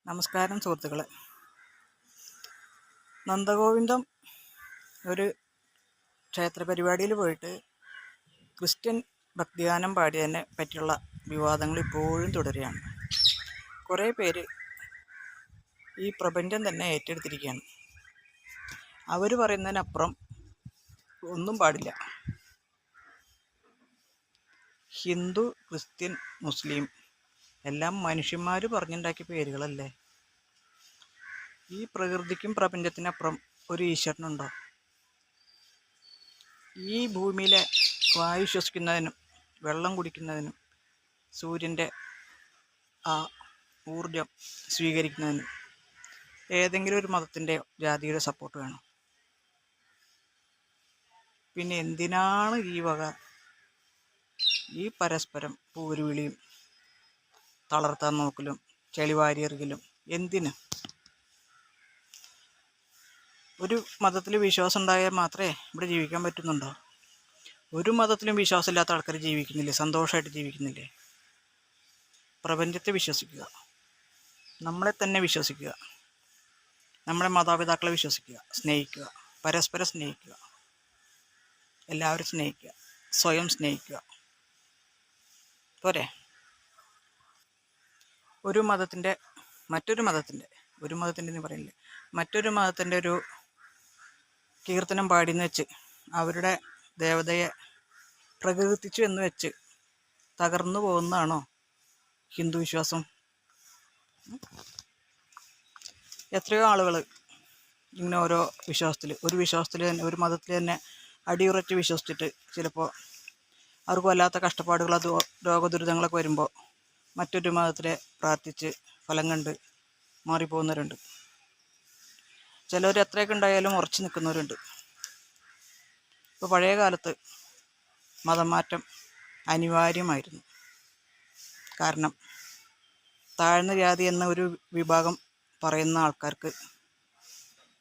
നമസ്കാരം സുഹൃത്തുക്കളെ. നന്ദഗോവിന്ദം ഒരു ക്ഷേത്ര പരിപാടിയിൽ പോയിട്ട് ക്രിസ്ത്യൻ ഭക്തിഗാനം പാടിയതിനെ പറ്റിയുള്ള വിവാദങ്ങൾ ഇപ്പോഴും തുടരുകയാണ്. കുറേ പേര് ഈ പ്രപഞ്ചം തന്നെ ഏറ്റെടുത്തിരിക്കുകയാണ്. അവർ പറയുന്നതിനപ്പുറം ഒന്നും പാടില്ല. ഹിന്ദു, ക്രിസ്ത്യൻ, മുസ്ലിം എല്ലാം മനുഷ്യന്മാർ പറഞ്ഞുണ്ടാക്കിയ പേരുകളല്ലേ. ഈ പ്രകൃതിക്കും പ്രപഞ്ചത്തിനപ്പുറം ഒരു ഈശ്വരനുണ്ടോ? ഈ ഭൂമിയിലെ വായു ശ്വസിക്കുന്നതിനും വെള്ളം കുടിക്കുന്നതിനും സൂര്യൻ്റെ ആ ഊർജം സ്വീകരിക്കുന്നതിനും ഏതെങ്കിലും ഒരു മതത്തിൻ്റെയോ ജാതിയുടെ സപ്പോർട്ട് വേണം? പിന്നെ എന്തിനാണ് ഈ പരസ്പരം പൂരുവിളിയും തളർത്താൻ നോക്കലും ചെളിവാരിയെറിയലും? എന്തിന്? ഒരു മതത്തിൽ വിശ്വാസം ഉണ്ടായാൽ മാത്രമേ ഇവിടെ ജീവിക്കാൻ പറ്റുന്നുണ്ടോ? ഒരു മതത്തിലും വിശ്വാസമില്ലാത്ത ആൾക്കാർ ജീവിക്കുന്നില്ലേ? സന്തോഷമായിട്ട് ജീവിക്കുന്നില്ലേ? പ്രപഞ്ചത്തെ വിശ്വസിക്കുക, നമ്മളെ തന്നെ വിശ്വസിക്കുക, നമ്മുടെ മാതാപിതാക്കളെ വിശ്വസിക്കുക, സ്നേഹിക്കുക, പരസ്പരം സ്നേഹിക്കുക, എല്ലാവരും സ്നേഹിക്കുക, സ്വയം സ്നേഹിക്കുക. പോരെ? ഒരു മതത്തിൻ്റെ എന്ന് പറയില്ല, മറ്റൊരു മതത്തിൻ്റെ ഒരു കീർത്തനം പാടിയെന്ന് വെച്ച് അവരുടെ ദേവതയെ പ്രകീർത്തിച്ചു എന്ന് വെച്ച് തകർന്നു പോകുന്നതാണോ ഹിന്ദു വിശ്വാസം? എത്രയോ ആളുകൾ ഇങ്ങനെ ഓരോ വിശ്വാസത്തിൽ തന്നെ, ഒരു മതത്തിൽ തന്നെ അടിയുറച്ച് വിശ്വസിച്ചിട്ട് ചിലപ്പോൾ അവർക്ക് വല്ലാത്ത കഷ്ടപ്പാടുകൾ, രോഗദുരിതങ്ങളൊക്കെ വരുമ്പോൾ മറ്റൊരു മതത്തിലെ പ്രാർത്ഥിച്ച് ഫലം കണ്ട് മാറിപ്പോകുന്നവരുണ്ട്. ചിലർ എത്രയൊക്കെ ഉണ്ടായാലും ഉറച്ചു നിൽക്കുന്നവരുണ്ട്. ഇപ്പോൾ പഴയ കാലത്ത് മതം മാറ്റം അനിവാര്യമായിരുന്നു. കാരണം താഴ്ന്ന ജാതി എന്ന ഒരു വിഭാഗം പറയുന്ന ആൾക്കാർക്ക്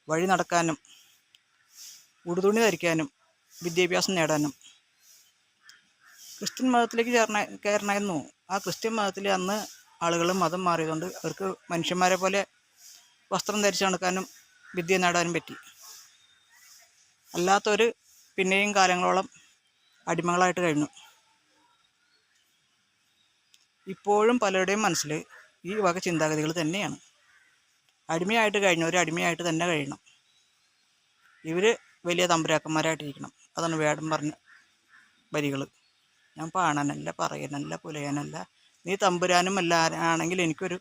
വഴി നടക്കാനും ഉടുതുണി ധരിക്കാനും വിദ്യാഭ്യാസം നേടാനും ക്രിസ്ത്യൻ മതത്തിലേക്ക് കയറണമായിരുന്നു. ആ ക്രിസ്ത്യൻ മതത്തിൽ അന്ന് ആളുകൾ മതം മാറിയതുകൊണ്ട് അവർക്ക് മനുഷ്യന്മാരെ പോലെ വസ്ത്രം ധരിച്ച് നടക്കാനും വിദ്യ നേടാനും പറ്റി. അല്ലാത്തവർ പിന്നെയും കാലങ്ങളോളം അടിമകളായിട്ട് കഴിഞ്ഞു. ഇപ്പോഴും പലരുടെയും മനസ്സിൽ ഈ വക ചിന്താഗതികൾ തന്നെയാണ്. അടിമയായിട്ട് കഴിഞ്ഞവർ അടിമയായിട്ട് തന്നെ കഴിയണം. ഇവർ വലിയ തമ്പുരാക്കന്മാരായിട്ടിരിക്കണം. അതാണ് വേടം പറഞ്ഞ വരികൾ. ഞാൻ പാണനല്ല, പറയനല്ല, പുലയനല്ല, നീ തമ്പുരാനും അല്ല ആണെങ്കിൽ എനിക്കൊരു